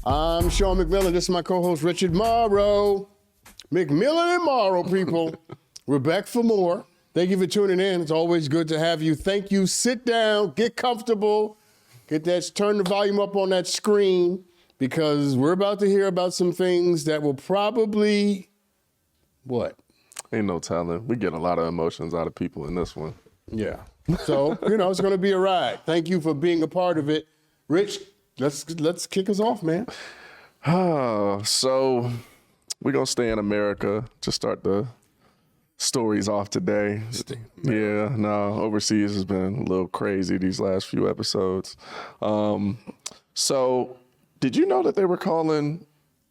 I'm Sean McMillan. This is my co-host, Richard Morrow. McMillan and Morrow, people. We're back for more. Thank you for tuning in. It's always good to have you. Thank you. Sit down, get comfortable, turn the volume up on that screen, because we're about to hear about some things that will probably, what? Ain't no telling. We get a lot of emotions out of people in this one. Yeah. So, it's going to be a ride. Thank you for being a part of it. Rich, let's kick us off, man. So we're going to stay in America to start the stories off today. Yeah, no, overseas has been a little crazy these last few episodes. So did you know that they were calling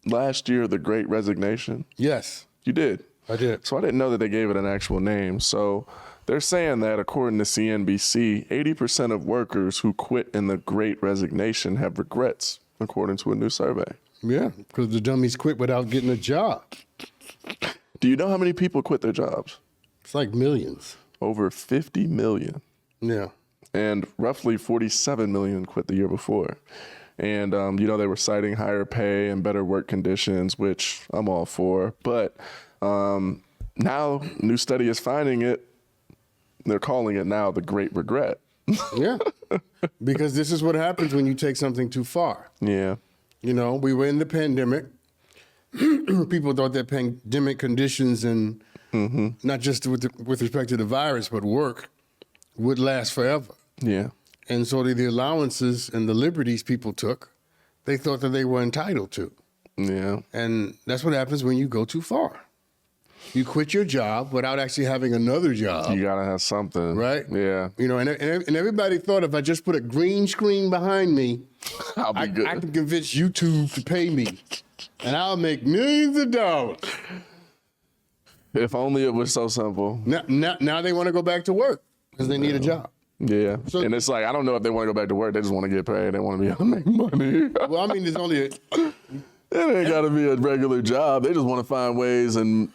last year the Great Resignation? Yes. You did? I did. So I didn't know that they gave it an actual name. So they're saying that, according to CNBC, 80% of workers who quit in the Great Resignation have regrets, according to a new survey. Yeah, because the dummies quit without getting a job. Do you know how many people quit their jobs? It's like millions. Over 50 million. Yeah. And roughly 47 million quit the year before. And, they were citing higher pay and better work conditions, which I'm all for. But now, new study is finding it. They're calling it now the Great Regret. Yeah, because this is what happens when you take something too far. Yeah. We were in the pandemic. People thought that pandemic conditions and not just with respect to the virus, but work would last forever. Yeah. And so the allowances and the liberties people took, they thought that they were entitled to. Yeah. And that's what happens when you go too far. You quit your job without actually having another job. You gotta have something. Right? Yeah. And everybody thought if I just put a green screen behind me, I'll be good. I can convince YouTube to pay me. And I'll make millions of dollars. If only it was so simple. Now they want to go back to work because they need a job. Yeah. So, and it's like, I don't know if they want to go back to work. They just want to get paid. They want to be able to make money. Well, I mean, there's only It ain't got to be a regular job. They just want to find ways and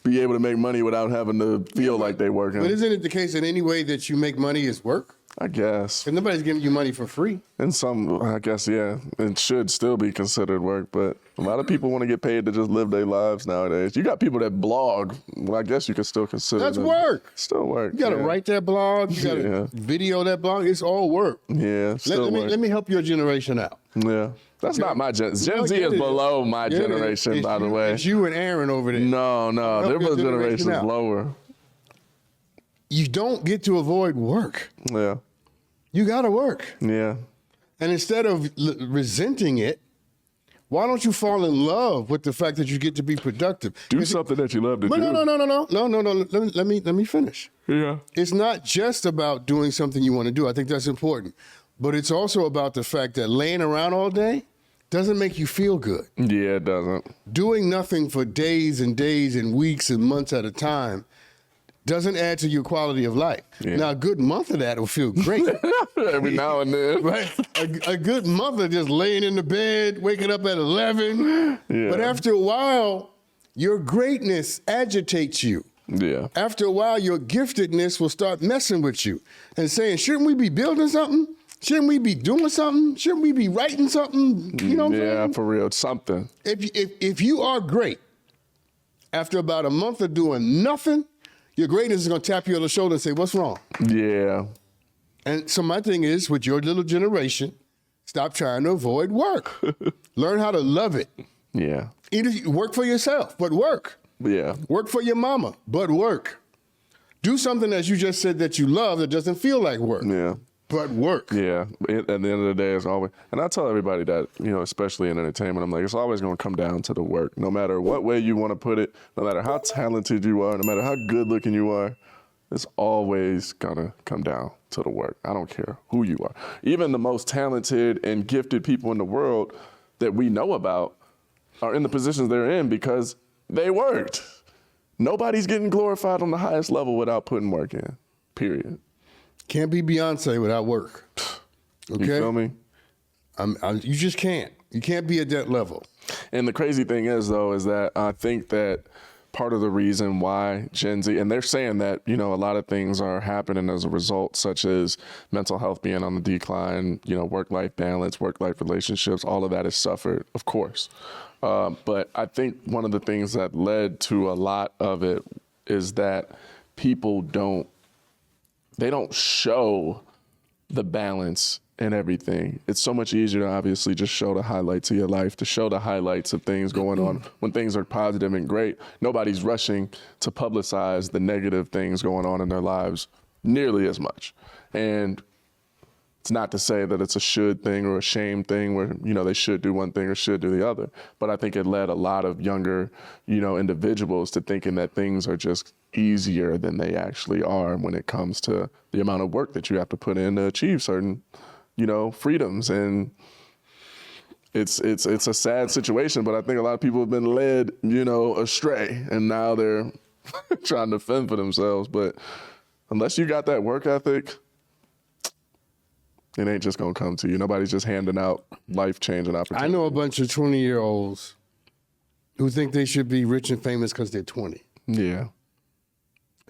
be able to make money without having to feel like they're working. But isn't it the case that any way that you make money is work? I guess. And nobody's giving you money for free. And some, I guess, yeah, it should still be considered work, but a lot of people want to get paid to just live their lives nowadays. You got people that blog. Well, I guess you could still consider that's them. work. Still work. You got to write that blog. You got to video that blog. It's all work. Yeah, still work. Let me help your generation out. Yeah. That's not my Gen Z is below my generation, by the way. It's you and Aaron over there. No, their generation is lower. You don't get to avoid work. Yeah. You got to work. Yeah. And instead of resenting it, why don't you fall in love with the fact that you get to be productive? Do something that you love to do. No. Let me finish. Yeah. It's not just about doing something you want to do. I think that's important. But it's also about the fact that laying around all day doesn't make you feel good. Yeah, it doesn't. Doing nothing for days and days and weeks and months at a time doesn't add to your quality of life. Yeah. Now, a good month of that will feel great. Every now and then. Right? A good month of just laying in the bed, waking up at 11. Yeah. But after a while, your greatness agitates you. Yeah. After a while, your giftedness will start messing with you and saying, shouldn't we be building something? Shouldn't we be doing something? Shouldn't we be writing something? You know what I'm saying? Yeah, for real, something. If you are great, after about a month of doing nothing, your greatness is going to tap you on the shoulder and say, what's wrong? Yeah. And so my thing is, with your little generation, stop trying to avoid work. Learn how to love it. Yeah. Either work for yourself, but work. Yeah. Work for your mama, but work. Do something, as you just said, that you love that doesn't feel like work. Yeah. But work. Yeah. At the end of the day, it's always, and I tell everybody that, especially in entertainment, I'm like, it's always going to come down to the work. No matter what way you want to put it, no matter how talented you are, no matter how good looking you are, it's always going to come down to the work. I don't care who you are. Even the most talented and gifted people in the world that we know about are in the positions they're in because they worked. Nobody's getting glorified on the highest level without putting work in, period. Can't be Beyonce without work. Okay? You feel me? You just can't. You can't be at that level. And the crazy thing is, though, is that I think that part of the reason why Gen Z, and they're saying that, you know, a lot of things are happening as a result, such as mental health being on the decline, you know, work-life balance, work-life relationships, all of that is suffered, of course. But I think one of the things that led to a lot of it is that people don't show the balance in everything. It's so much easier to obviously just show the highlights of your life, to show the highlights of things going on when things are positive and great. Nobody's rushing to publicize the negative things going on in their lives nearly as much. And it's not to say that it's a should thing or a shame thing where, you know, they should do one thing or should do the other. But I think it led a lot of younger, you know, individuals to thinking that things are just easier than they actually are when it comes to the amount of work that you have to put in to achieve certain, you know, freedoms. And it's a sad situation, but I think a lot of people have been led, you know, astray, and now they're trying to fend for themselves. But unless you got that work ethic, it ain't just gonna come to you. Nobody's just handing out life-changing opportunities. I know a bunch of 20-year-olds who think they should be rich and famous because they're 20. Yeah.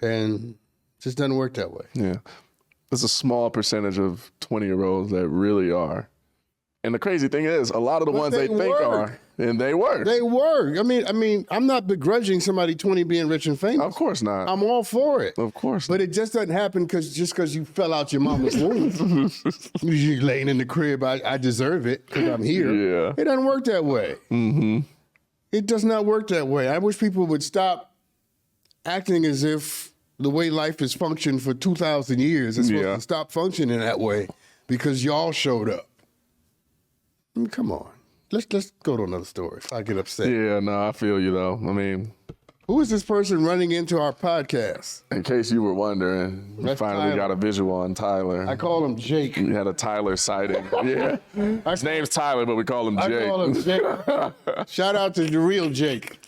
And it just doesn't work that way. Yeah. There's a small percentage of 20-year-olds that really are. And the crazy thing is, a lot of the ones they think are, and they work. They work. I mean, I'm not begrudging somebody 20 being rich and famous. Of course not. I'm all for it. Of course. But it just doesn't happen just because you fell out your mama's womb. You're laying in the crib, I deserve it because I'm here. Yeah. It doesn't work that way. Mm-hmm. It does not work that way. I wish people would stop acting as if the way life has functioned for 2,000 years is supposed to stop functioning that way because y'all showed up. I mean, come on. Let's go to another story if I get upset. Yeah, no, I feel you though. I mean, who is this person running into our podcast? In case you were wondering, we finally got a visual on Tyler. I call him Jake. We had a Tyler sighting. Yeah. His name's Tyler, but we call him Jake. I call him Jake. Shout out to the real Jake.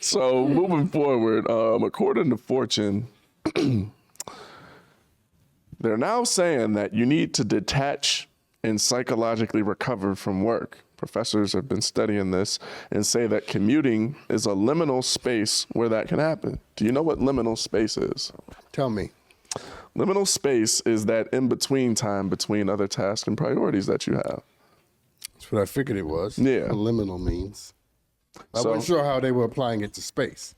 So moving forward, according to Fortune, they're now saying that you need to detach and psychologically recover from work. Professors have been studying this and say that commuting is a liminal space where that can happen. Do you know what liminal space is? Tell me. Liminal space is that in-between time between other tasks and priorities that you have. That's what I figured it was. Yeah. What liminal means. I wasn't sure how they were applying it to space.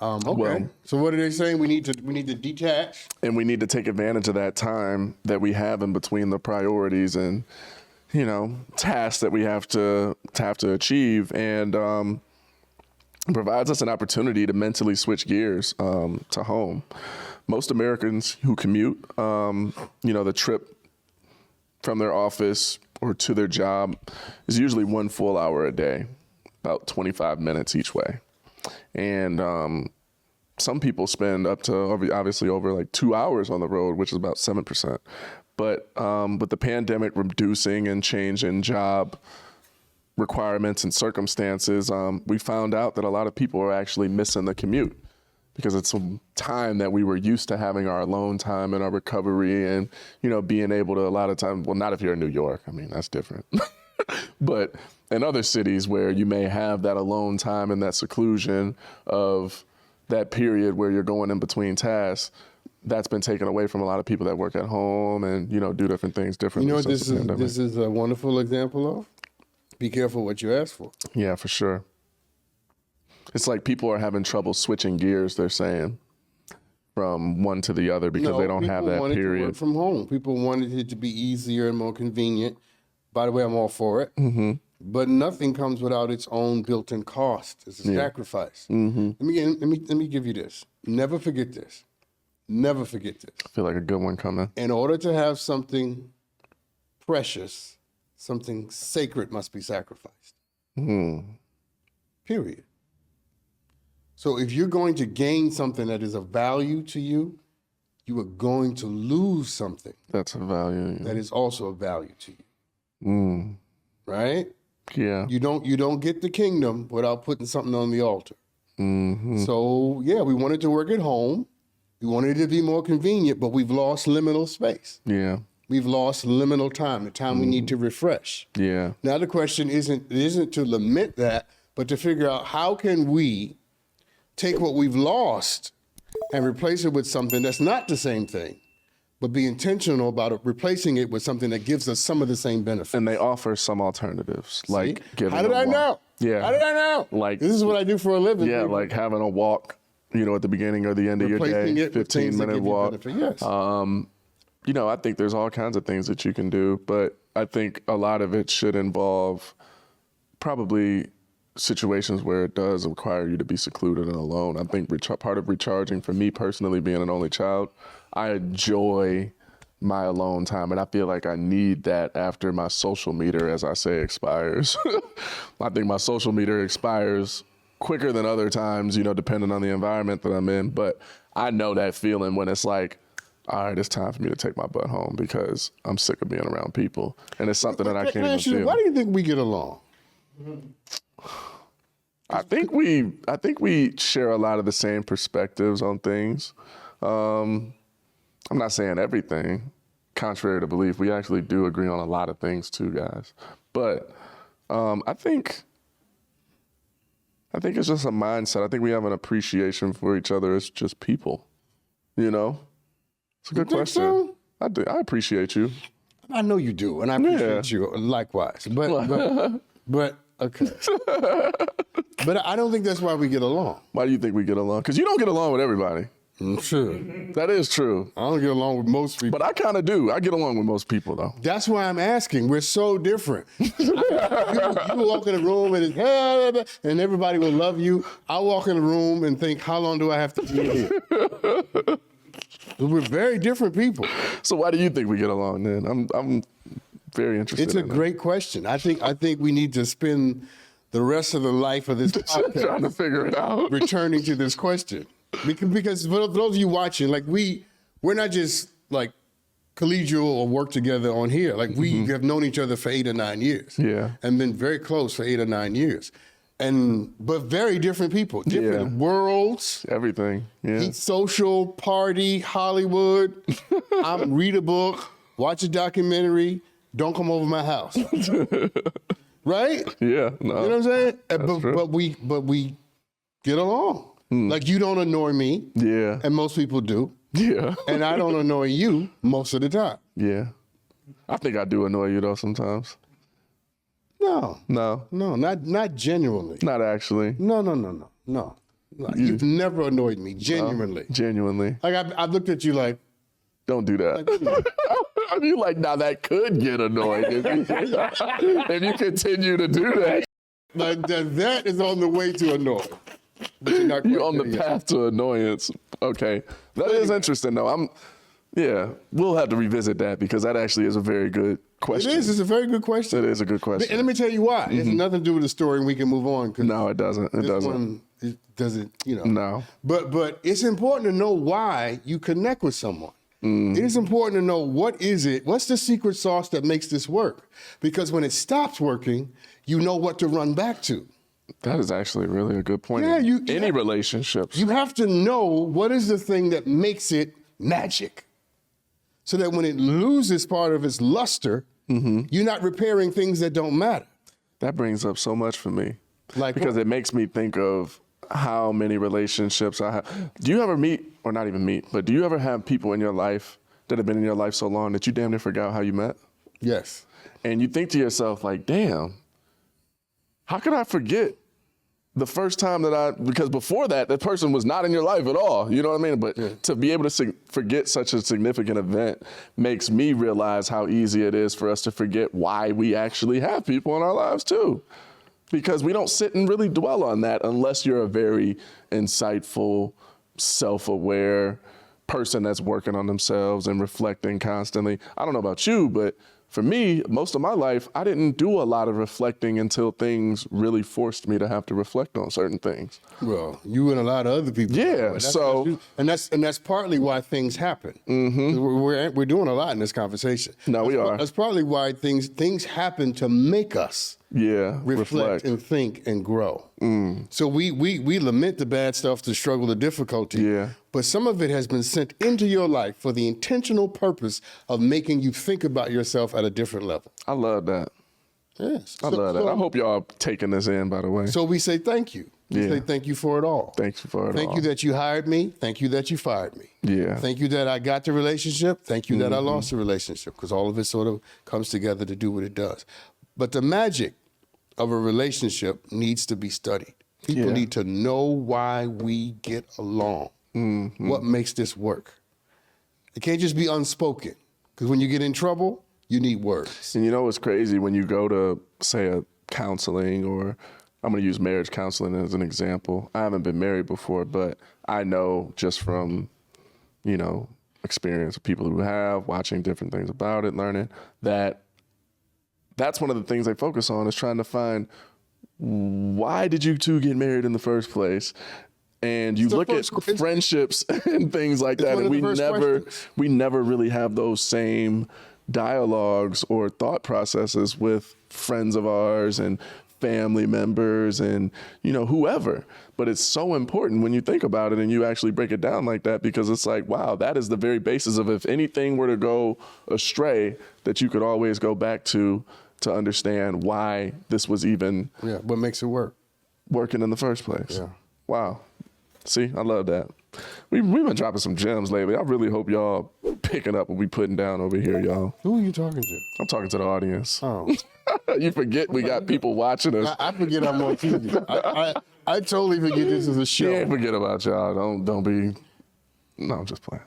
Okay. Well, so what are they saying? We need to detach, and we need to take advantage of that time that we have in between the priorities and, you know, tasks that we have to achieve, and provides us an opportunity to mentally switch gears to home. Most Americans who commute, you know, the trip from their office or to their job is usually 1 full hour a day. About 25 minutes each way. And some people spend up to obviously over like 2 hours on the road, which is about 7%. But with the pandemic reducing and change in job requirements and circumstances, we found out that a lot of people are actually missing the commute because it's some time that we were used to having our alone time and our recovery and, you know, being able to a lot of times, well, not if you're in New York. I mean, that's different. But in other cities where you may have that alone time and that seclusion of that period where you're going in between tasks, that's been taken away from a lot of people that work at home and, you know, do different things differently. You know what this is a wonderful example of? Be careful what you ask for. Yeah, for sure. It's like people are having trouble switching gears, they're saying, from one to the other because they don't have that period. People wanted to work from home. People wanted it to be easier and more convenient. By the way, I'm all for it. Mm-hmm. But nothing comes without its own built-in cost. It's a sacrifice. Mm-hmm. Let me give you this. Never forget this. Never forget this. I feel like a good one coming. In order to have something precious, something sacred must be sacrificed. Period. So if you're going to gain something that is of value to you, you are going to lose something that's a value that is also of value to you. Right? Yeah. You don't get the kingdom without putting something on the altar. So yeah, we wanted to work at home. We wanted it to be more convenient, but we've lost liminal space. Yeah. We've lost liminal time, the time we need to refresh. Yeah. Now the question isn't to lament that, but to figure out how can we take what we've lost and replace it with something that's not the same thing, but be intentional about replacing it with something that gives us some of the same benefits. And they offer some alternatives, like giving How did I know? Yeah. How did I know? Like, this is what I do for a living. Yeah, people. like having a walk, at the beginning or the end of your Replacing day, it with things that 15-minute give you walk. benefit. Yes. I think there's all kinds of things that you can do, but I think a lot of it should involve probably situations where it does require you to be secluded and alone. I think part of recharging for me personally, being an only child, I enjoy my alone time, and I feel like I need that after my social meter, as I say, expires. I think my social meter expires quicker than other times, depending on the environment that I'm in. But I know that feeling when it's like, all right, it's time for me to take my butt home because I'm sick of being around people. And it's something that I can't even feel. Why do you think we get along? I think we share a lot of the same perspectives on things. I'm not saying everything. Contrary to belief, we actually do agree on a lot of things too, guys. But I think it's just a mindset. I think we have an appreciation for each other as just people. It's a good question. So? I do. I appreciate you. I know you do, and I appreciate you likewise. But okay. But I don't think that's why we get along. Why do you think we get along? Because you don't get along with everybody. Sure. That is true. I don't get along with most people. But I kind of do. I get along with most people, though. That's why I'm asking. We're so different. You walk in a room and it's, and everybody will love you. I walk in a room and think, how long do I have to be here? We're very different people. So why do you think we get along then? I'm very interested. It's a great question. I think we need to spend the rest of the life of this podcast trying to figure it out, returning to this question. Because for those of you watching, like we're not just like collegial or work together on here. Like we have known each other for 8 or 9 years. Yeah. And been very close for 8 or 9 years. But very different people, different worlds. Everything. Yeah. Social, party, Hollywood. Read a book, watch a documentary, don't come over my house. Right? Yeah. No, you know what I'm saying? But we get along. Like you don't annoy me. Yeah. And most people do. Yeah. And I don't annoy you most of the time. Yeah. I think I do annoy you though sometimes. No. No. No, not genuinely. Not actually. No. You've never annoyed me, genuinely. Genuinely. Like I looked at you like, don't do that. You like, now that could get annoying if you continue to do that. Like that is on the way to annoy. But you're on the path to annoyance. Okay. That is interesting though. We'll have to revisit that because that actually is a very good question. It is. It's a very good question. It is a good question. And let me tell you why. It has nothing to do with the story and we can move on. No, it doesn't. It doesn't. It doesn't, No. But it's important to know why you connect with someone. It is important to know what's the secret sauce that makes this work? Because when it stops working, you know what to run back to. That is actually really a good point. Yeah, any relationships. You have to know what is the thing that makes it magic. So that when it loses part of its luster, you're not repairing things that don't matter. That brings up so much for me. Because it makes me think of how many relationships I have. Do you ever meet, or not even meet, but do you ever have people in your life that have been in your life so long that you damn near forgot how you met? Yes. And you think to yourself like, damn, how could I forget the first time because before that person was not in your life at all, you know what I mean? But to be able to forget such a significant event makes me realize how easy it is for us to forget why we actually have people in our lives too. Because we don't sit and really dwell on that unless you're a very insightful, self-aware person that's working on themselves and reflecting constantly. I don't know about you, but for me, most of my life, I didn't do a lot of reflecting until things really forced me to have to reflect on certain things. Well, you and a lot of other people. Yeah, and that's partly why things happen. We're doing a lot in this conversation. No, we are. That's partly why things happen to make us reflect and think and grow. So we lament the bad stuff, the struggle, the difficulty. Yeah. But some of it has been sent into your life for the intentional purpose of making you think about yourself at a different level. I love that. Yes. I love that. I hope y'all taking this in, by the way. So we say thank you. We say thank you for it all. Thank you for it all. Thank you that you hired me. Thank you that you fired me. Yeah. Thank you that I got the relationship. Thank you that I lost the relationship, because all of it sort of comes together to do what it does. But the magic of a relationship needs to be studied. People need to know why we get along. What makes this work? It can't just be unspoken, because when you get in trouble, you need words. And you know what's crazy? When you go to, say, a counseling, or I'm going to use marriage counseling as an example. I haven't been married before, but I know just from, you know, experience of people who have, watching different things about it, learning, that that's one of the things they focus on, is trying to find, why did you two get married in the first place? And you look at friendships and things like that, and we never really have those same dialogues or thought processes with friends of ours and family members and, you know, whoever. But it's so important when you think about it and you actually break it down like that, because it's like, wow, that is the very basis of, if anything were to go astray, that you could always go back to understand why this was even what makes it work, working in the first place. Wow. See, I love that. We've been dropping some gems lately. I really hope y'all picking up what we putting down over here, y'all. Who are you talking to? I'm talking to the audience. Oh. You forget we got people watching us. I forget I'm on TV. I totally forget this is a show. Yeah, forget about y'all. Don't be. No, I'm just playing.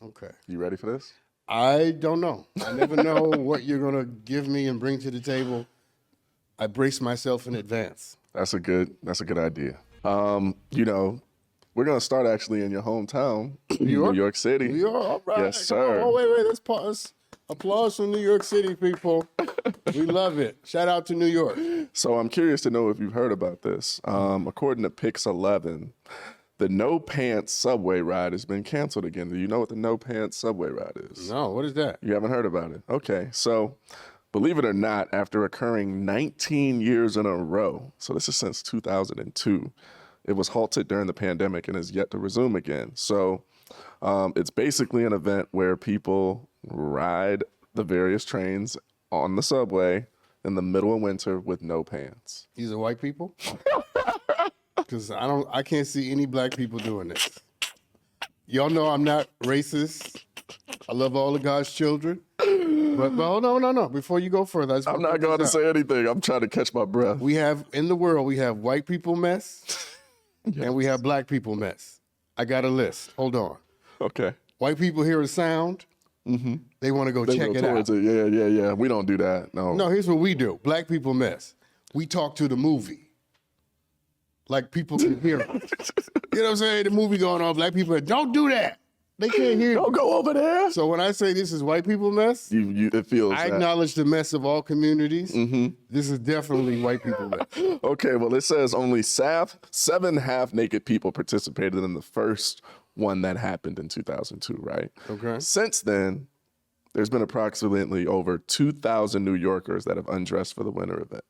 Okay. You ready for this? I don't know. I never know what you're going to give me and bring to the table. I brace myself in advance. That's a good idea. You know, we're going to start actually in your hometown, New York City. New York, all right. Yes, sir. Oh, wait, let's pause. Applause from New York City, people. We love it. Shout out to New York. So I'm curious to know if you've heard about this. According to Pix11, the No Pants subway ride has been canceled again. Do you know what the No Pants subway ride is? No, what is that? You haven't heard about it? Okay, so believe it or not, after occurring 19 years in a row, so this is since 2002, it was halted during the pandemic and is yet to resume again. So it's basically an event where people ride the various trains on the subway in the middle of winter with no pants. These are white people? Because I can't see any black people doing this. Y'all know I'm not racist. I love all of God's children. But no. Before you go further, I'm not going to say anything. I'm trying to catch my breath. We have, in the world, we have white people mess and we have black people mess. I got a list. Hold on. Okay. White people hear a sound. They want to go check it out. Yeah. We don't do that. No, here's what we do. Black people mess. We talk to the movie. Like people can hear it. You know what I'm saying? The movie going on, black people, don't do that. They can't hear you. Don't go over there. So when I say this is white people mess, it feels I acknowledge the mess of all communities. This is definitely white people mess. Okay, well, it says only 7 half-naked people participated in the first one that happened in 2002, right? Okay. Since then, there's been approximately over 2,000 New Yorkers that have undressed for the winter event.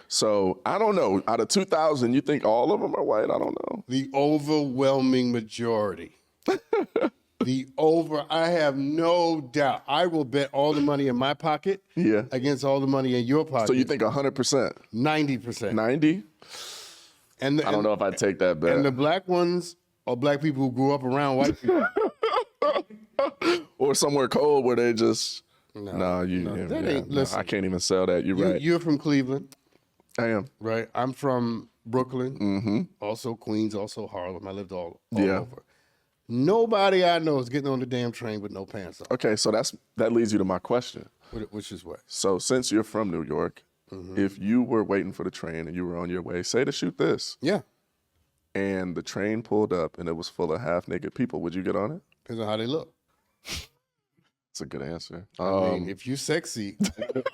So I don't know. Out of 2,000, you think all of them are white? I don't know. The overwhelming majority. I have no doubt. I will bet all the money in my pocket against all the money in your pocket. So you think 100%? 90%. 90? I don't know if I'd take that bet. And the black ones are black people who grew up around white people. Or somewhere cold where they just... Listen, I can't even sell that. You're right. You're from Cleveland. I am. Right. I'm from Brooklyn, also Queens, also Harlem. I lived all over. Nobody I know is getting on the damn train with no pants on. Okay, so that leads you to my question. Which is what? So since you're from New York, if you were waiting for the train and you were on your way, say to shoot this. Yeah. And the train pulled up and it was full of half-naked people, would you get on it? Depends on how they look. That's a good answer. I mean, if you sexy,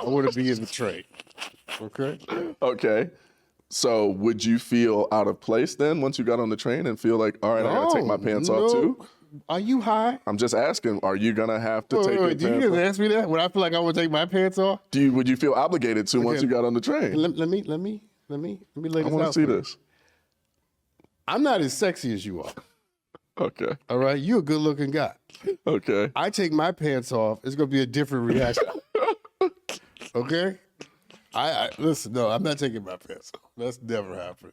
I want to be in the train. Okay? Okay. So would you feel out of place then once you got on the train and feel like, all right, I gotta take my pants off too? Are you high? I'm just asking, are you gonna have to take your pants off? Did you just ask me that? Would I feel like I would take my pants off? Would you feel obligated to once you got on the train? Let me lay this out. I want to see this. I'm not as sexy as you are. Okay. All right, you're a good looking guy. Okay. I take my pants off, it's gonna be a different reaction. Okay? I listen, no, I'm not taking my pants off. That's never happening.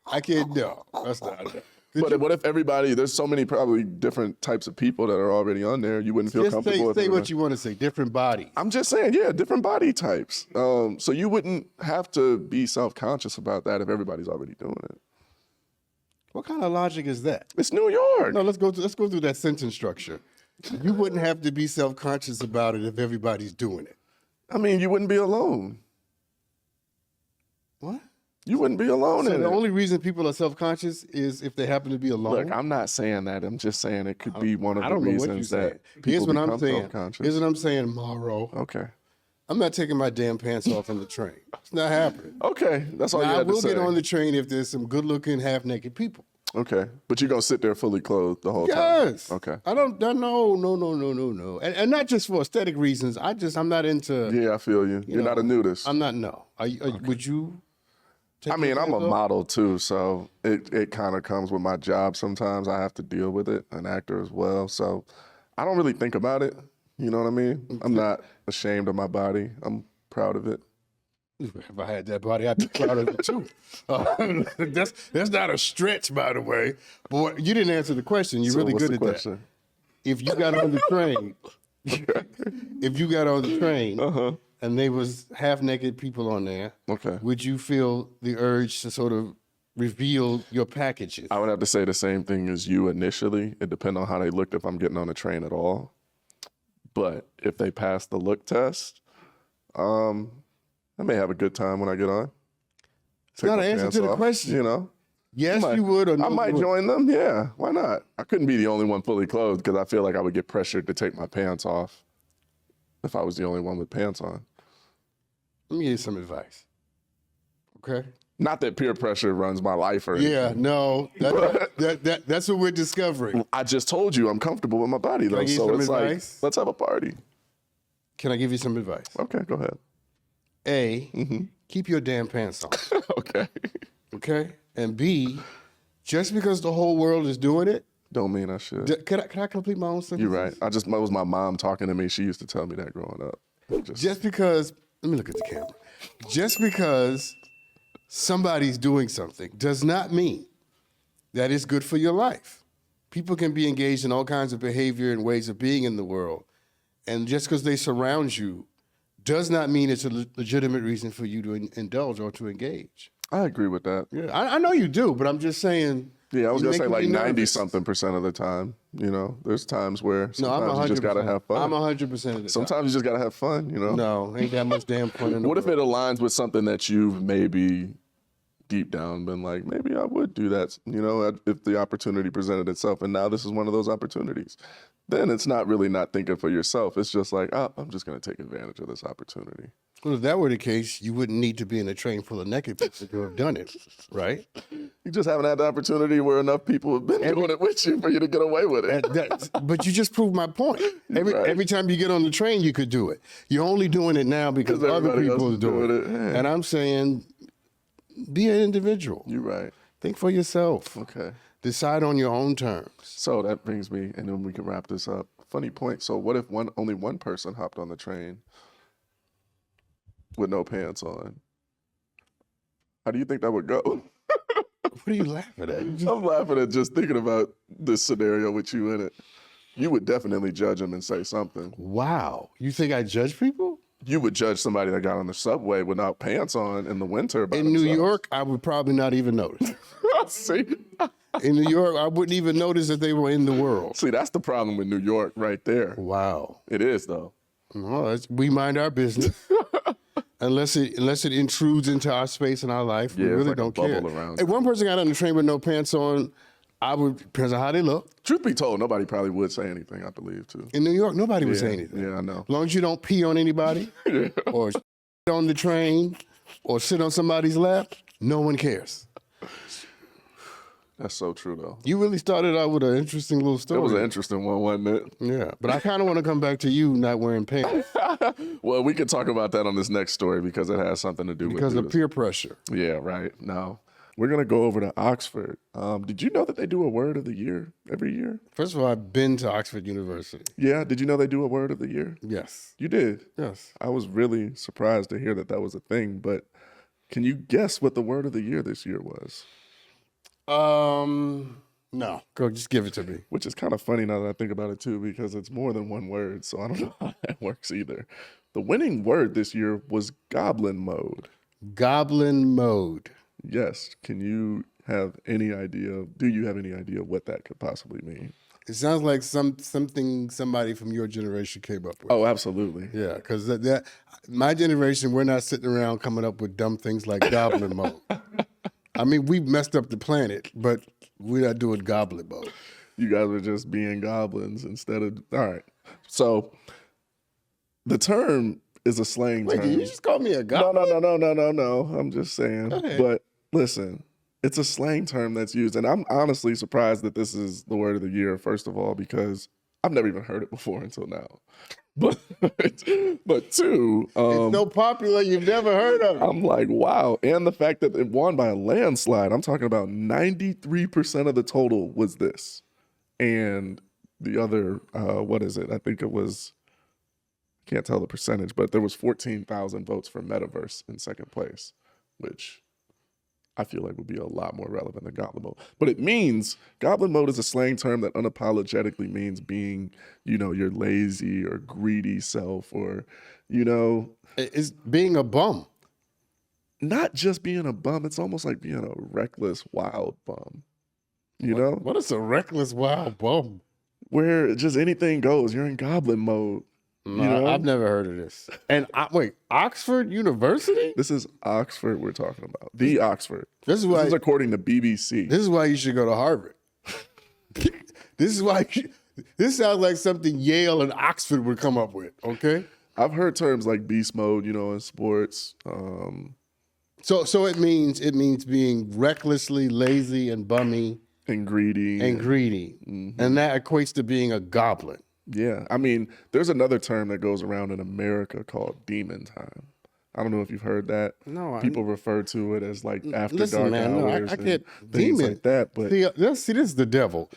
I can't, no, that's not happening. But what if everybody, there's so many probably different types of people that are already on there, you wouldn't feel comfortable with Say what you want to say, different bodies. I'm just saying, yeah, different body types. So you wouldn't have to be self-conscious about that if everybody's already doing it. What kind of logic is that? It's New York. No, let's go through that sentence structure. You wouldn't have to be self-conscious about it if everybody's doing it. I mean, you wouldn't be alone. What? You wouldn't be alone So in the it. only reason people are self-conscious is if they happen to be alone? Look, I'm not saying that. I'm just saying it could be one of the reasons that Here's people what I'm become saying. self-conscious. Here's what I'm saying, Morrow. Okay. I'm not taking my damn pants off on the train. It's not happening. Okay, that's all Now, you I had to will say. get on the train if there's some good-looking, half-naked people. Okay, but you're gonna sit there fully clothed the whole time? Yes. Okay. No. And not just for aesthetic reasons. I'm not into. Yeah, I feel you. You're not a nudist. I'm not. No. Would you? I mean, I'm a model too, so it kind of comes with my job. Sometimes I have to deal with it, an actor as well. So I don't really think about it. You know what I mean? I'm not ashamed of my body. I'm proud of it. If I had that body, I'd be proud of it too. That's not a stretch, by the way. Boy, you didn't answer the question. You're really good at that. If you got on the train, and there was half-naked people on there, would you feel the urge to sort of reveal your packages? I would have to say the same thing as you initially. It depends on how they looked if I'm getting on a train at all. But if they pass the look test, I may have a good time when I get on. It's not an answer to the question. You know? Yes, you would, or no, I might join them, yeah. Why not? I couldn't be the only one fully clothed because I feel like I would get pressured to take my pants off if I was the only one with pants on. Let me give you some advice, okay? Not that peer pressure runs my life or anything. Yeah, no, that's what we're discovering. I just told you I'm comfortable with my body, though, so it's like, let's have a party. Can I give you some advice? Okay, go ahead. Keep your damn pants on. Okay. Okay? And B, just because the whole world is doing it, don't mean I should. Can I complete my own sentence? You're right. That was my mom talking to me. She used to tell me that growing up. Just because, let me look at the camera. Just because somebody's doing something does not mean that it's good for your life. People can be engaged in all kinds of behavior and ways of being in the world. And just because they surround you does not mean it's a legitimate reason for you to indulge or to engage. I agree with that. Yeah, I know you do, but I'm just saying. Yeah, I was gonna say like 90-something% of the time. You know, there's times where sometimes you just gotta have fun. I'm 100% of the time. Sometimes you just gotta have fun. You know. No, ain't that much damn fun in the What if it aligns with something that you've maybe deep down been like, maybe I would do that. You know, if the opportunity presented itself, and now this is one of those opportunities. Then it's not really not thinking for yourself. It's just like, oh, I'm just going to take advantage of this opportunity. Well, if that were the case, you wouldn't need to be in a train full of naked people to have done it, right? You just haven't had the opportunity where enough people have been doing it with you for you to get away with it. But you just proved my point. Every time you get on the train, you could do it. You're only doing it now because other people are doing it. Yeah. And I'm saying, be an individual. You're right. Think for yourself. Okay. Decide on your own terms. So that brings me, and then we can wrap this up. Funny point. So what if only one person hopped on the train with no pants on? How do you think that would go? What are you laughing at? I'm laughing at just thinking about this scenario with you in it. You would definitely judge him and say something. Wow. You think I judge people? You would judge somebody that got on the subway without pants on in the winter by In New York, I would probably not even notice. See? In New York, I wouldn't even notice that they were in the world. See, that's the problem with New York right there. Wow. It is, though. Well, we mind our business. Unless it intrudes into our space and our life, we really don't care. If one person got on the train with no pants on, I would, depends on how they look. Truth be told, nobody probably would say anything, I believe, too. In New York, nobody would say anything. Yeah, I know. As long as you don't pee on anybody or on the train or sit on somebody's lap, No one cares. That's so true, though. You really started out with an interesting little story. It was an interesting one, wasn't it? Yeah, but I kind of want to come back to you not wearing pants. Well, we could talk about that on this next story because it has something to do Because with of peer pressure. Yeah, right. Now, we're going to go over to Oxford. Did you know that they do a word of the year every year? First of all, I've been to Oxford University. Yeah. Did you know they do a word of the year? Yes. You did? Yes. I was really surprised to hear that that was a thing, but can you guess what the word of the year this year was? No. Go, just give it to me. Which is kind of funny now that I think about it too, because it's more than one word, so I don't know how that works either. The winning word this year was goblin mode. Goblin mode. Yes. Can you have any idea? Do you have any idea what that could possibly mean? It sounds like something somebody from your generation came up with. Oh, absolutely. Yeah, because that my generation, we're not sitting around coming up with dumb things like goblin mode. I mean, we messed up the planet, but we're not doing goblin mode. You guys are just being goblins instead of, all right. So the term is a slang Wait, term. did you just call me a goblin? No. I'm just saying. But listen, it's a slang term that's used. And I'm honestly surprised that this is the word of the year, first of all, because I've never even heard it before until now. But two, It's so popular, you've never heard of it. I'm like, wow. And the fact that it won by a landslide, I'm talking about 93% of the total was this. And the other, what is it? I think it was, can't tell the percentage, but there was 14,000 votes for Metaverse in second place, which I feel like would be a lot more relevant than goblin mode. But it means, goblin mode is a slang term that unapologetically means being, your lazy or greedy self or, It's being a bum. not just being a bum. It's almost like being a reckless, wild bum, you know? What is a reckless wild bum? Where just anything goes. You're in goblin mode. No, I've never heard of this. And wait, Oxford University? This is Oxford we're talking about. The Oxford. This is according to BBC. This is why you should go to Harvard. This sounds like something Yale and Oxford would come up with, okay? I've heard terms like beast mode, in sports. So it means being recklessly lazy and bummy And greedy. Mm-hmm. And that equates to being a goblin. Yeah. I mean, there's another term that goes around in America called demon time. I don't know if you've heard that. No, people refer to it as like after listen, dark man, no, hours. I can't. Things Demon like that. But see, this is the devil.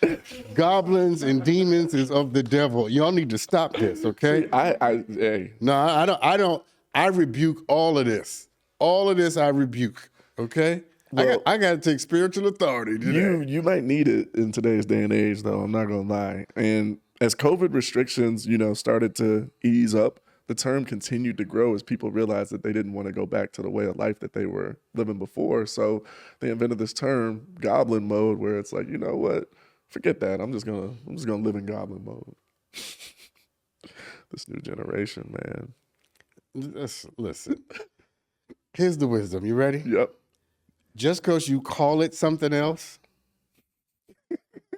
Goblins and demons is of the devil. Y'all need to stop this, okay? hey. No, I don't. I rebuke all of this. All of this I rebuke, okay? Well, I got to take spiritual authority today. You might need it in today's day and age, though. I'm not gonna lie. And as COVID restrictions, started to ease up, the term continued to grow as people realized that they didn't want to go back to the way of life that they were living before. So they invented this term, goblin mode, where it's like, you know what? Forget that. I'm just gonna live in goblin mode. This new generation, man. Listen. Here's the wisdom. You ready? Yep. Just because you call it something else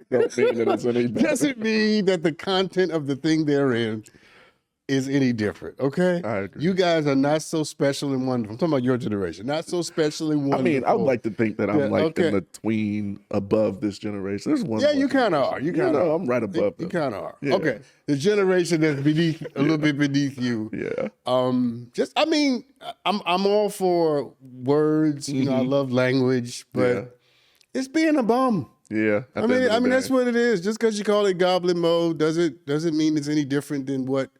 Don't mean that it's any better. doesn't mean that the content of the thing they're in is any different, okay? I agree. You guys are not so special and wonderful. I'm talking about your generation. Not so special and wonderful. I mean, I would like to think that I'm in the tween above this generation. There's one. Yeah, you kind of are. I'm right above them. You kind of are. Yeah. Okay. The generation that's beneath, a little bit beneath you. Yeah. I'm all for words. I love language, but it's being a bum. Yeah. I mean, that's what it is. Just because you call it goblin mode doesn't mean it's any different than what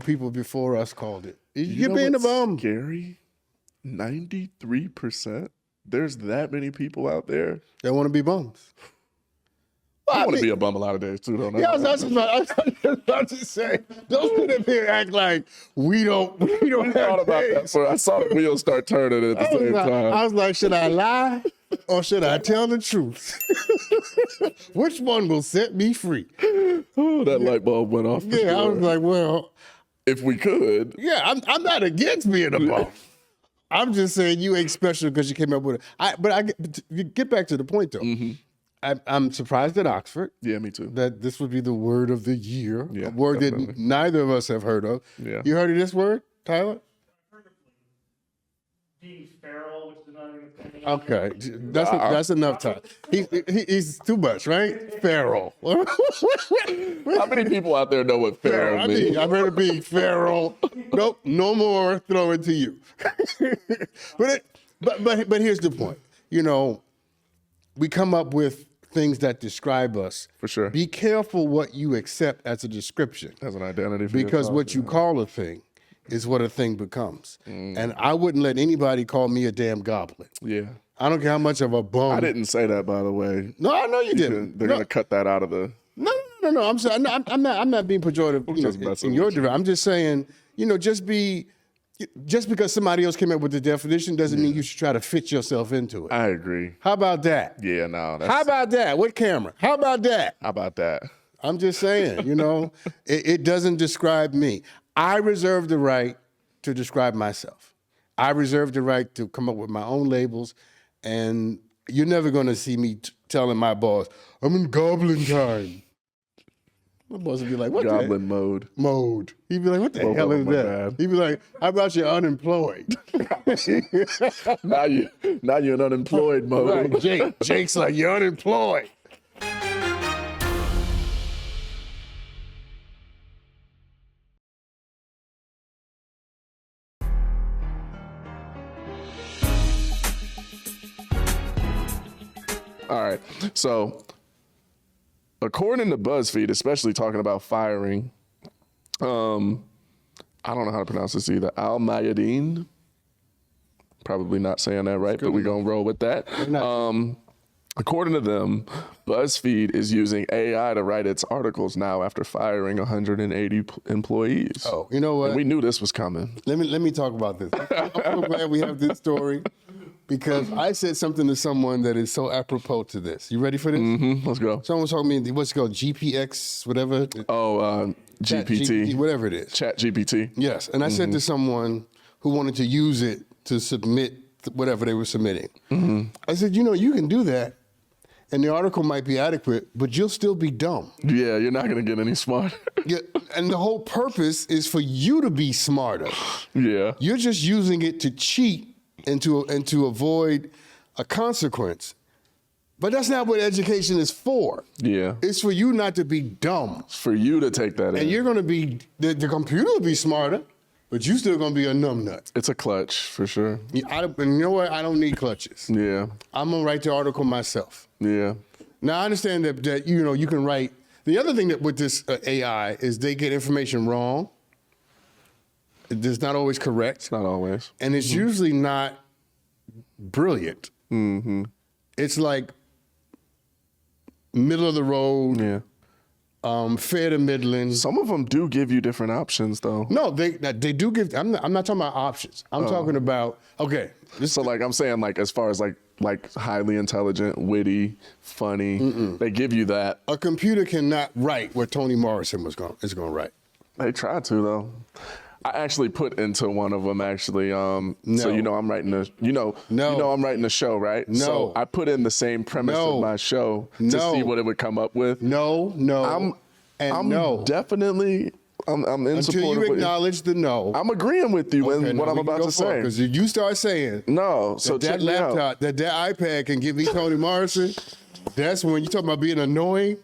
people before us called it. You're being a bum. Scary. 93%. There's that many people out there They want to be bums. I want to be a bum a lot of days too, don't I? Yeah, I was about to say, don't sit up here and act like we don't have thought about that. days. So I saw the wheels start turning at the same time. I was like, should I lie or should I tell the truth? Which one will set me free? Oh, that light bulb went off. For Yeah, sure. I was like, well, if we could. yeah, I'm not against being a bum. I'm just saying you ain't special because you came up with it. But get back to the point though. Mm-hmm. I'm surprised at Oxford. Yeah, me too. That this would be the word of the year. Yeah, a word definitely. that neither of us have heard of. Yeah. You heard of this word, Tyler? being feral, which is another thing. Okay, that's enough time. He's too much, right? Feral. How many people out there know what feral means? I better be feral. Nope, no more. Throw it to you. but here's the point. You know, we come up with things that describe us. For sure. Be careful what you accept as a description. As an identity. For Because yourself, what you call a thing is what a thing becomes. And I wouldn't let anybody call me a damn goblin. Yeah. I don't care how much of a bum. I didn't say that, by the way. No, I know you didn't. They're gonna cut that out of the. No. I'm sorry. I'm not being pejorative. In your direction. I'm just saying. Just because somebody else came up with the definition doesn't mean you should try to fit yourself into it. I agree. How about that? Yeah, no. How about that? What camera? How about that? How about that? I'm just saying. It doesn't describe me. I reserve the right to describe myself. I reserve the right to come up with my own labels, and you're never going to see me telling my boss, I'm in goblin time. My boss would be like, what Goblin mode. Mode. He'd be like, what the Both hell of is them are that? bad. He'd be like, how about you're unemployed? Now you're in unemployed mode. Right, Jake's like, you're unemployed. All right. So, according to BuzzFeed, especially talking about firing, I don't know how to pronounce this either. Al-Mayadeen. Probably not saying that right, but we're going to roll with that. According to them, BuzzFeed is using AI to write its articles now after firing 180 employees. Oh, you know what? And we knew this was coming. Let me talk about this. I'm so glad we have this story because I said something to someone that is so apropos to this. You ready for this? Mm-hmm. Let's go. Someone was talking to me, what's it called, GPX, whatever? Oh, GPT. Whatever it is. Chat GPT. Yes, and I said to someone who wanted to use it to submit whatever they were submitting. I said, you can do that, and the article might be adequate, but you'll still be dumb. Yeah, you're not going to get any smarter. Yeah, and the whole purpose is for you to be smarter. Yeah. You're just using it to cheat and to avoid a consequence. But that's not what education is for. Yeah. It's for you not to be dumb. It's for you to take that in. And you're going to be, the computer will be smarter, but you still going to be a numbnut. It's a clutch, for sure. And you know what? I don't need clutches. Yeah. I'm going to write the article myself. Yeah. Now, I understand that you can write. The other thing that with this AI is they get information wrong. It's not always correct. It's not always. And it's usually not brilliant. Mm-hmm. It's like middle of the road, fair to middling. Some of them do give you different options, though. No, they do give. I'm not talking about options. I'm talking about So, like, I'm saying, like, as far as like highly intelligent, witty, funny, they give you that. A computer cannot write what Toni Morrison is going to write. They try to, though. I actually put into one of them, actually. So, I'm writing I'm writing a show, right? No. So I put in the same premise of my show to see what it would come up with. I'm definitely, I'm in until support you of acknowledge the no. I'm agreeing with you in what I'm about to say. Because you start saying so that check me out. laptop, that iPad can give me Toni Morrison, that's when you talk about being annoying,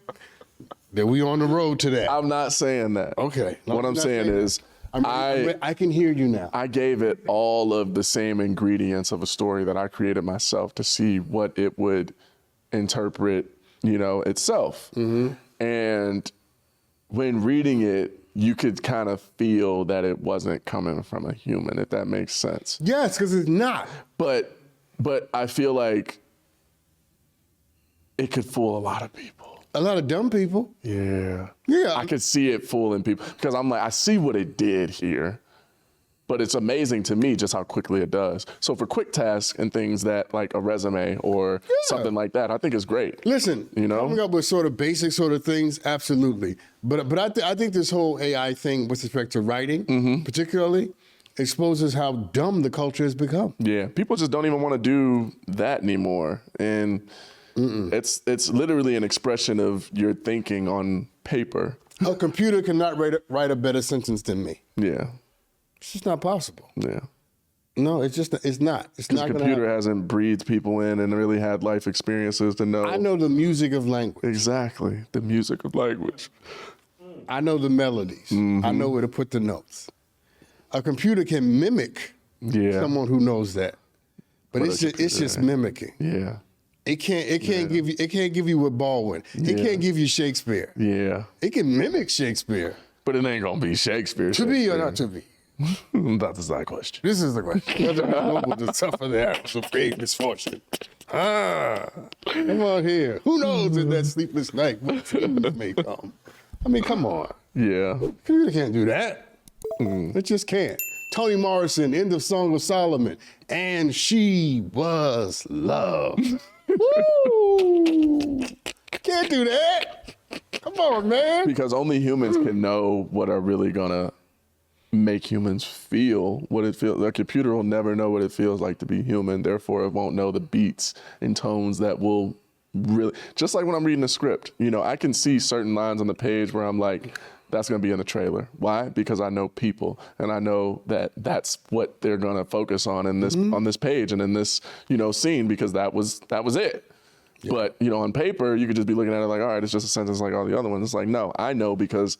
that we on the road to that. I'm not saying that. Okay. What I'm saying is, I can hear you now. I gave it all of the same ingredients of a story that I created myself to see what it would interpret, itself. And when reading it, you could kind of feel that it wasn't coming from a human, if that makes sense. Yes, because it's not. But I feel like it could fool a lot of people. A lot of dumb people. Yeah. Yeah. I could see it fooling people because I'm like, I see what it did here, but it's amazing to me just how quickly it does. So for quick tasks and things that like a resume or something like that, I think it's great. Listen, coming up with sort of basic sort of things, absolutely. But I think this whole AI thing with respect to writing, particularly, exposes how dumb the culture has become. Yeah, people just don't even want to do that anymore. And it's literally an expression of your thinking on paper. A computer cannot write a better sentence than me. Yeah. It's just not possible. Yeah. No, it's just it's not. It's Because not the going to computer happen. hasn't breathed people in and really had life experiences to know. I know the music of language. Exactly. The music of language. I know the melodies. I know where to put the notes. A computer can mimic someone who knows that, but it's just mimicking. Yeah. It can't give you what Baldwin. It can't give you Shakespeare. Yeah. It can mimic Shakespeare. But it ain't gonna be Shakespeare. To be or not to be? That is that question. This is the question. Whether it's noble to suffer the arrows of great misfortune. Come on here. Who knows in that sleepless night what dreams may come? I mean, come on. Yeah. Computer can't do that. It just can't. Toni Morrison, end of Song of Solomon. And she was loved. Woo! Can't do that. Come on, man. Because only humans can know what are really gonna make humans feel what it feels. The computer will never know what it feels like to be human. Therefore, it won't know the beats and tones that will really. Just like when I'm reading a script, you know, I can see certain lines on the page where I'm like, that's gonna be in the trailer. Why? Because I know people, and I know that that's what they're gonna focus on in this on this page and in this scene, because that was it. Yeah. But on paper, you could just be looking at it like, all right, it's just a sentence like all the other ones. It's like, no, I know because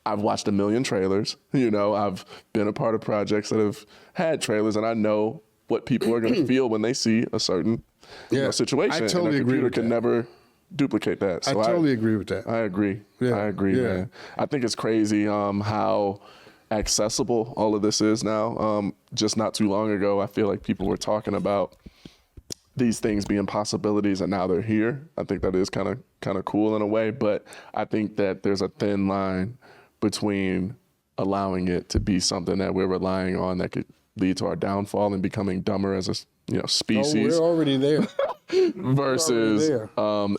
I've watched a million trailers. I've been a part of projects that have had trailers, and I know what people are going to feel when they see a certain situation. I totally and a agree computer with can that. never duplicate that. So I totally agree with that. I agree. Yeah. I agree, man. I think it's crazy how accessible all of this is now. Just not too long ago, I feel like people were talking about these things being possibilities, and now they're here. I think that is kind of cool in a way, but I think that there's a thin line between allowing it to be something that we're relying on that could lead to our downfall and becoming dumber as a species. Oh, we're already there. Versus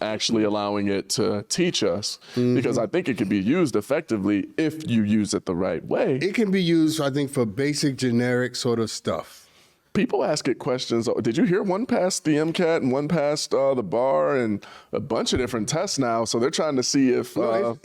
actually allowing it to teach us, because I think it can be used effectively if you use it the right way. It can be used, I think, for basic, generic sort of stuff. People ask it questions. Did you hear one passed the MCAT and one passed the bar and a bunch of different tests now? So they're trying to see if... I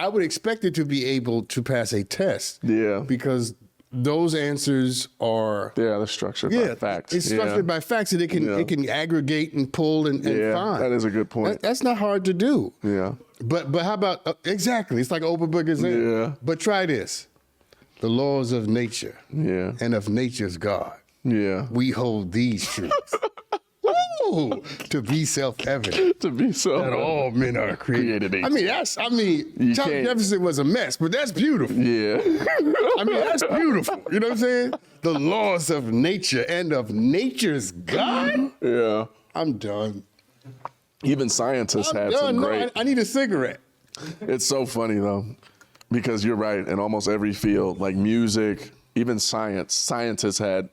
would expect it to be able to pass a test. Yeah. Because those answers are... Yeah, they're structured by facts. It's structured by facts, and it can aggregate and pull and find. That is a good point. That's not hard to do. Yeah. But how about... exactly. It's like open book exam. Yeah. But try this. The laws of nature and of nature's God. Yeah. We hold these truths. Woo! To be self-evident. To be That all men are created equal. I mean, You Thomas can't- Jefferson was a mess, but that's beautiful. Yeah. I mean, that's beautiful. You know what I'm saying? The laws of nature and of nature's God? Yeah. I'm done. Even scientists I'm had done. some No, great... I need a cigarette. It's so funny though, because you're right. In almost every field, like music, even science, scientists had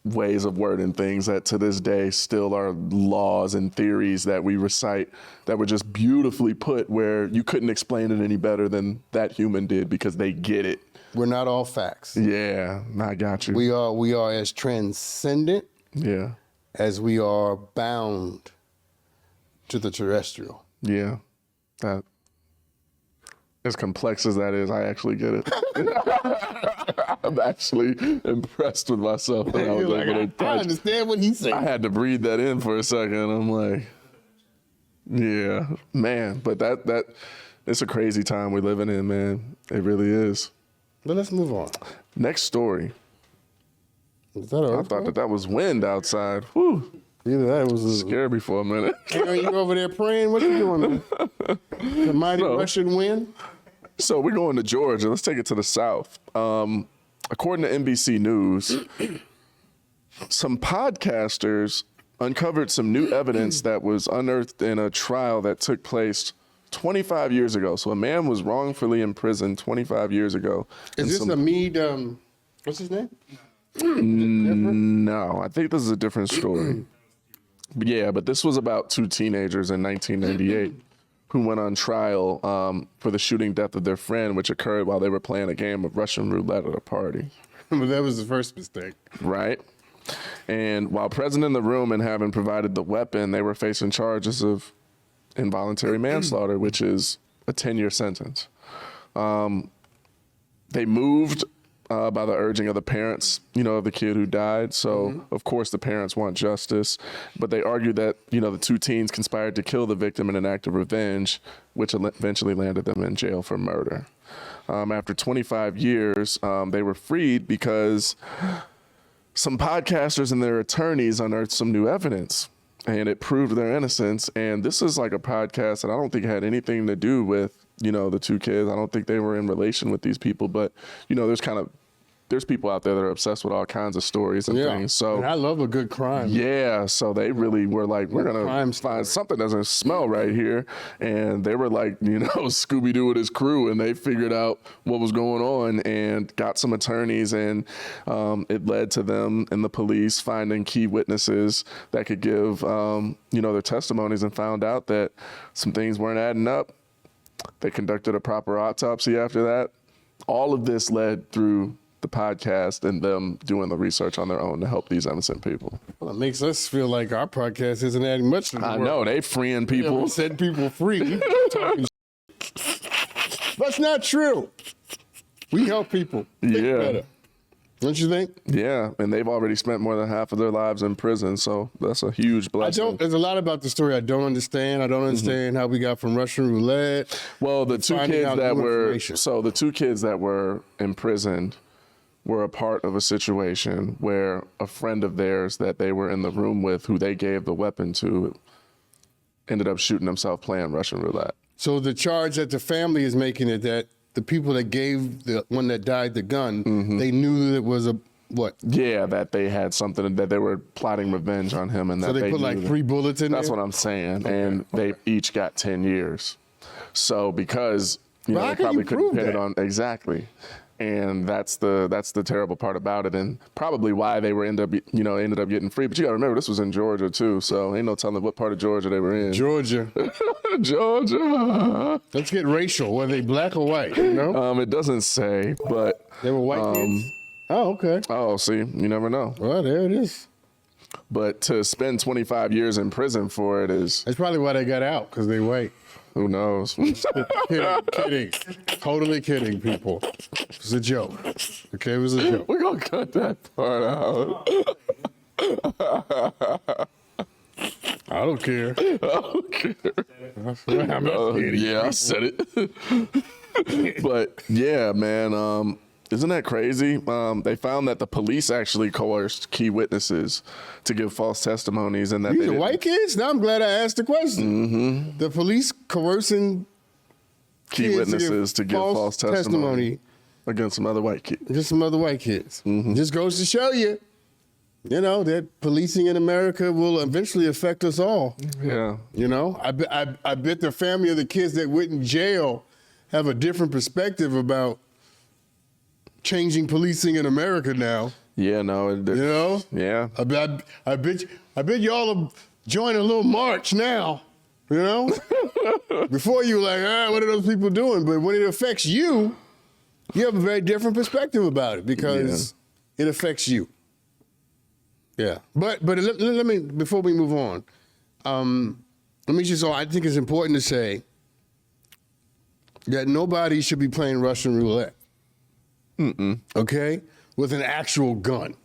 ways of wording things that to this day still are laws and theories that we recite that were just beautifully put, where you couldn't explain it any better than that human did, because they get it. We're not all facts. Yeah, I got you. We are as transcendent as we are bound to the terrestrial. Yeah. That, as complex as that is, I actually get it. I'm actually impressed with myself that I was You're able like, to I touch. understand what he's saying. I had to breathe that in for a second. I'm like, yeah, man. But that it's a crazy time we're living in, man. It really is. But let's move on. Next story. Is that all? I thought that was wind outside. Whew. Either that was Scared me for a minute. you over there praying? What you doing, man? The mighty Russian wind? So we're going to Georgia. Let's take it to the south. According to NBC News, some podcasters uncovered some new evidence that was unearthed in a trial that took place 25 years ago. So a man was wrongfully imprisoned 25 years ago. Is this a Mead, what's his name? No, I think this is a different story. But this was about two teenagers in 1998 who went on trial for the shooting death of their friend, which occurred while they were playing a game of Russian roulette at a party. But that was the first mistake. Right? And while present in the room and having provided the weapon, they were facing charges of involuntary manslaughter, which is a 10-year sentence. They moved by the urging of the parents, of the kid who died. So, of course, the parents want justice. But they argue that, the two teens conspired to kill the victim in an act of revenge, which eventually landed them in jail for murder. After 25 years, they were freed because some podcasters and their attorneys unearthed some new evidence. And it proved their innocence. And this is like a podcast that I don't think had anything to do with, the two kids. I don't think they were in relation with these people. But, there's people out there that are obsessed with all kinds of stories and things. So and I love a good crime. Yeah. So they really were like, we're going to find something that doesn't smell right here. And they were like, Scooby-Doo with his crew. And they figured out what was going on and got some attorneys. And it led to them and the police finding key witnesses that could give, their testimonies, and found out that some things weren't adding up. They conducted a proper autopsy after that. All of this led through the podcast and them doing the research on their own to help these innocent people. Well, it makes us feel like our podcast isn't adding much to the world. I know, they freeing people. We set people free. We talking That's not true. We help people think better. Don't you think? Yeah, and they've already spent more than half of their lives in prison, so that's a huge blessing. There's a lot about the story I don't understand. I don't understand how we got from Russian roulette. Well, the two kids that were imprisoned were a part of a situation where a friend of theirs that they were in the room with, who they gave the weapon to, ended up shooting himself playing Russian roulette. So the charge that the family is making is that the people that gave the one that died the gun, they knew that it was a what? Yeah, that they had something, that they were plotting revenge on him, and so that they put like 3 bullets in there? That's what I'm saying, and they each got 10 years. So because they probably couldn't pin it on exactly. And that's the terrible part about it, and probably why they were ended up getting free. But you got to remember, this was in Georgia too, so ain't no telling what part of Georgia they were in. Georgia. Georgia. Let's get racial. Were they black or white? It doesn't say, but they were white kids. Oh, okay. Oh, see, you never know. Well, there it is. But to spend 25 years in prison for it is... That's probably why they got out, because they white. Who knows? Kidding. Totally kidding, people. It was a joke. Okay, it was a joke. We're going to cut that part out. I don't care. I don't care. I'm not kidding. Yeah, I said it. But yeah, man, isn't that crazy? They found that the police actually coerced key witnesses to give false testimonies, and that these are white kids. Now I'm glad I asked the question. The police coercing key witnesses to give false testimony against some other white kids. Just some other white kids. Just goes to show you, that policing in America will eventually affect us all. Yeah. I bet the family of the kids that went in jail have a different perspective about changing policing in America now. Yeah, no. Yeah. I bet y'all will join a little march now. Before you were like, what are those people doing? But when it affects you, you have a very different perspective about it because it affects you. Yeah. But let me, before we move on, I think it's important to say that nobody should be playing Russian roulette. Okay? With an actual gun.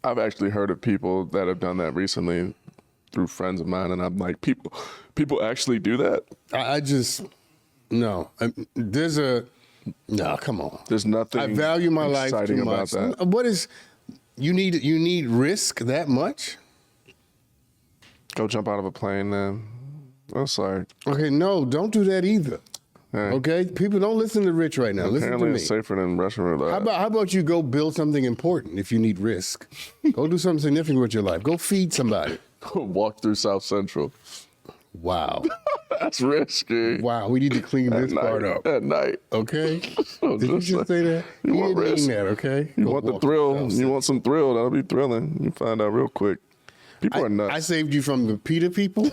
I've actually heard of people that have done that recently through friends of mine, and I'm like, people actually do that? No. No, come on. There's nothing I value my life too much. About that. What is, you need risk that much? Go jump out of a plane, then. I'm sorry. Okay, no, don't do that either. Hey. Okay, people don't listen to Rich right now. Apparently listen to me. It's safer than Russian roulette. How about you go build something important if you need risk? Go do something significant with your life. Go feed somebody. Walk through South Central. Wow. That's risky. Wow, we need to clean this part up. At night. Okay? Did you just say that? You want didn't risk. mean that, okay? You want the thrill. You want some thrill. That'll be thrilling. You find out real quick. People are nuts. I saved you from the PETA people.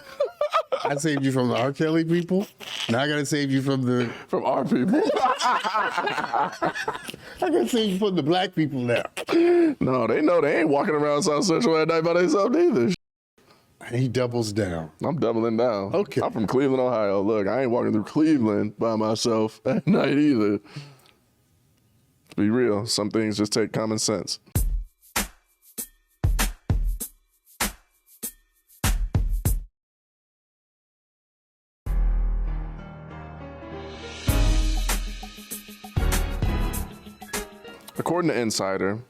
I saved you from the R. Kelly people. Now I gotta save you from our people. I gotta save you from the black people now. No, they know they ain't walking around South Central at night by themselves either. He doubles down. I'm doubling down. Okay. I'm from Cleveland, Ohio. Look, I ain't walking through Cleveland by myself at night either. be real. Some things just take common sense. According to Insider,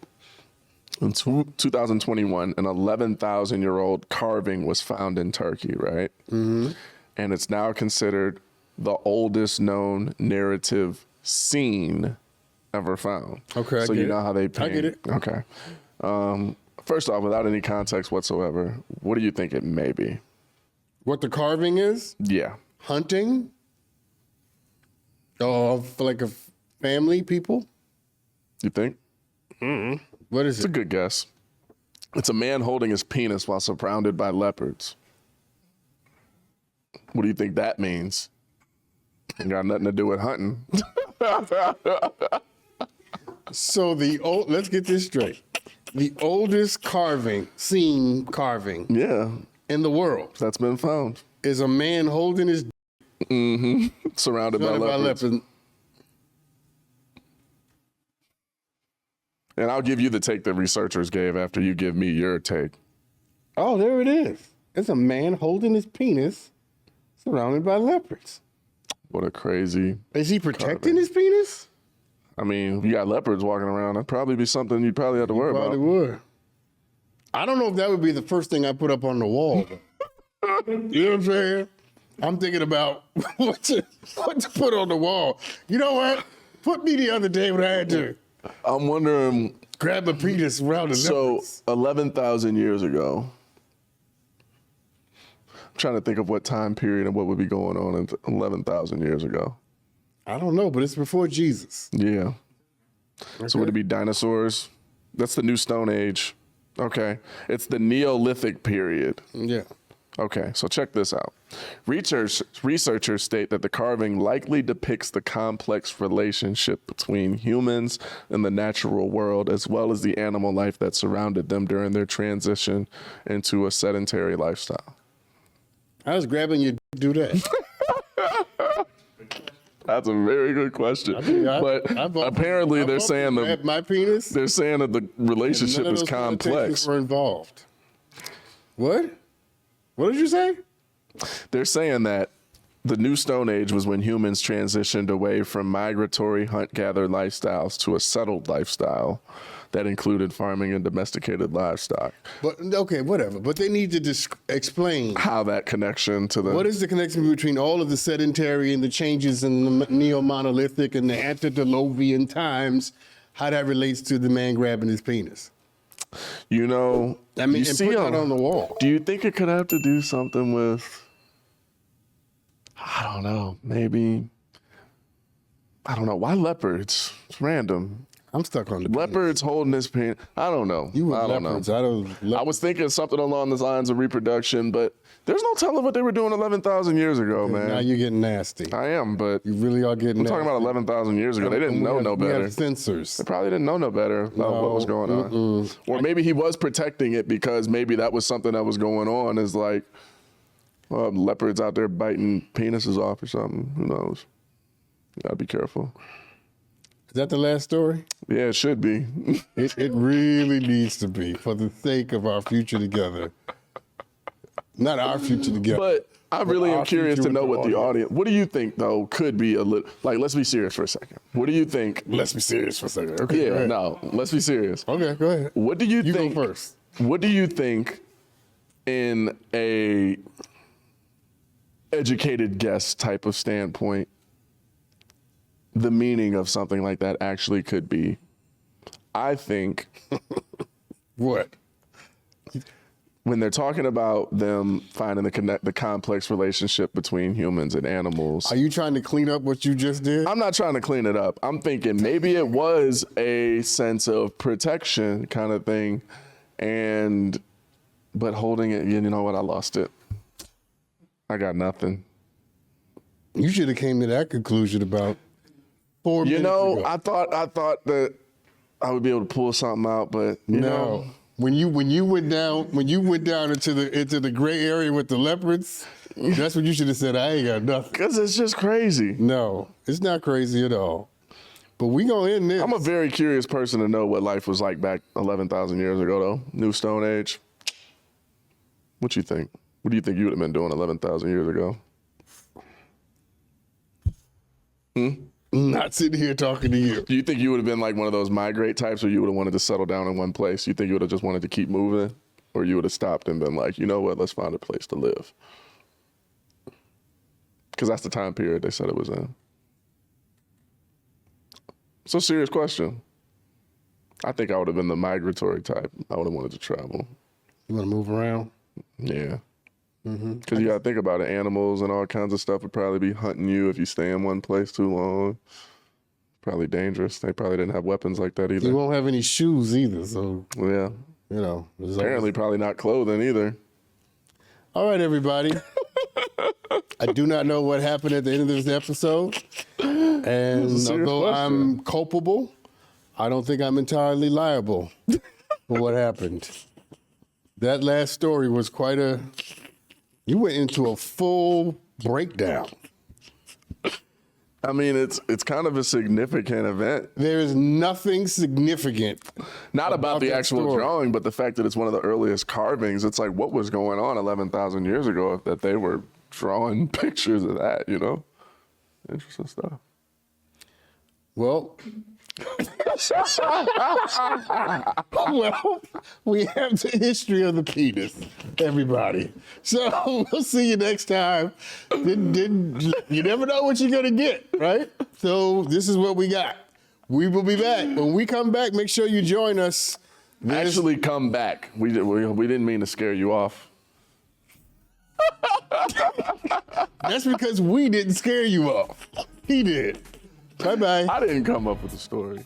in 2021, an 11,000-year-old carving was found in Turkey, right? Mm-hmm. And it's now considered the oldest known narrative scene ever found. Okay, so you know how they paint. I get it. Okay. First off, without any context whatsoever, what do you think it may be? What the carving is? Yeah. Hunting? Oh, for like a family, people? You think? What is It's a it? good guess. It's a man holding his penis while surrounded by leopards. What do you think that means? Ain't got nothing to do with hunting. So let's get this straight. The oldest scene carving Yeah, in the world that's been found. is a man holding his Surrounded by leopards. leopard. And I'll give you the take the researchers gave after you give me your take. Oh, there it is. It's a man holding his penis surrounded by leopards. What a crazy. Is he protecting his penis? I mean, you got leopards walking around. That'd probably be something you'd probably have to worry Probably about. would. I don't know if that would be the first thing I put up on the wall. You know what I'm saying? I'm thinking about what to put on the wall. You know what? Put me the other day when I had to I'm wondering, grab a penis around the so leopards. 11,000 years ago, I'm trying to think of what time period and what would be going on in 11,000 years ago. I don't know, but it's before Jesus. Yeah. So would it be dinosaurs? That's the new Stone Age. Okay. It's the Neolithic period. Yeah. Okay, so check this out. Researchers state that the carving likely depicts the complex relationship between humans and the natural world, as well as the animal life that surrounded them during their transition into a sedentary lifestyle. How does grabbing your do that? That's a very good question. But apparently they're saying grab my penis. they're saying that the relationship None of is those complex. connotations were involved. What? What did you say? They're saying that the new Stone Age was when humans transitioned away from migratory hunt-gathered lifestyles to a settled lifestyle that included farming and domesticated livestock. But okay, whatever. But they need to explain How that connection to the... what is the connection between all of the sedentary and the changes in the neo-monolithic and the antediluvian times, how that relates to the man grabbing his penis. You know, I mean, you and see put that on the wall. Do you think it could have to do something with, I don't know, maybe, I don't know, why leopards? It's random. I'm stuck on the penis. Leopards holding this penis. I don't know. You I were don't leopards. know. I was thinking something along the lines of reproduction, but there's no telling what they were doing 11,000 years ago, man. Now you're getting nasty. I am, but You really are getting I'm nasty. talking about 11,000 years ago. They didn't know no We better. have censors. They probably didn't know no better about what was going on. Or maybe he was protecting it because maybe that was something that was going on, is like leopards out there biting penises off or something. Who knows? You gotta be careful. Is that the last story? Yeah, it should be. It really needs to be for the sake of our future together. Not our future together. But I really am our curious future to know with what the audience, what do you think though could be a little, like, let's be serious for a second. What do you think? Let's be serious for a second. Okay, go Yeah, ahead. no, let's be serious. Okay, go ahead. What do you You think? go first. What do you think in a educated guess type of standpoint, the meaning of something like that actually could be? I think What? when they're talking about them finding the complex relationship between humans and animals. Are you trying to clean up what you just did? I'm not trying to clean it up. I'm thinking maybe it was a sense of protection kind of thing, but holding it, you know what? I lost it. I got nothing. You should have came to that conclusion about 4 minutes ago. I thought that I would be able to pull something out, but you know, When you went down into the gray area with the leopards, that's what you should have said. I ain't got nothing. because it's just crazy. No, it's not crazy at all. But we gonna end this. I'm a very curious person to know what life was like back 11,000 years ago, though. New Stone Age. What you think? What do you think you would have been doing 11,000 years ago? Not sitting here talking to you. Do you think you would have been like one of those migrate types, or you would have wanted to settle down in one place? You think you would have just wanted to keep moving, or you would have stopped and been like, you know what, let's find a place to live? Because that's the time period they said it was in. It's a serious question. I think I would have been the migratory type. I would have wanted to travel. You want to move around? Yeah. Because you got to think about it. Animals and all kinds of stuff would probably be hunting you if you stay in one place too long. Probably dangerous. They probably didn't have weapons like that either. You won't have any shoes either, so, Yeah. you know. Apparently probably not clothing either. All right, everybody. I do not know what happened at the end of this episode. And although I'm culpable, I don't think I'm entirely liable for what happened. That last story was quite a... You went into a full breakdown. I mean, it's kind of a significant event. There is nothing significant. Not about the that actual story. drawing, but the fact that it's one of the earliest carvings. It's like, what was going on 11,000 years ago that they were drawing pictures of that, you know? Interesting stuff. Well, we have the history of the penis, everybody. So we'll see you next time. You never know what you're gonna get, right? So this is what we got. We will be back. When we come back, make sure you join us. Actually come back. We didn't mean to scare you off. That's because we didn't scare you off. He did. Bye-bye. I didn't come up with the story.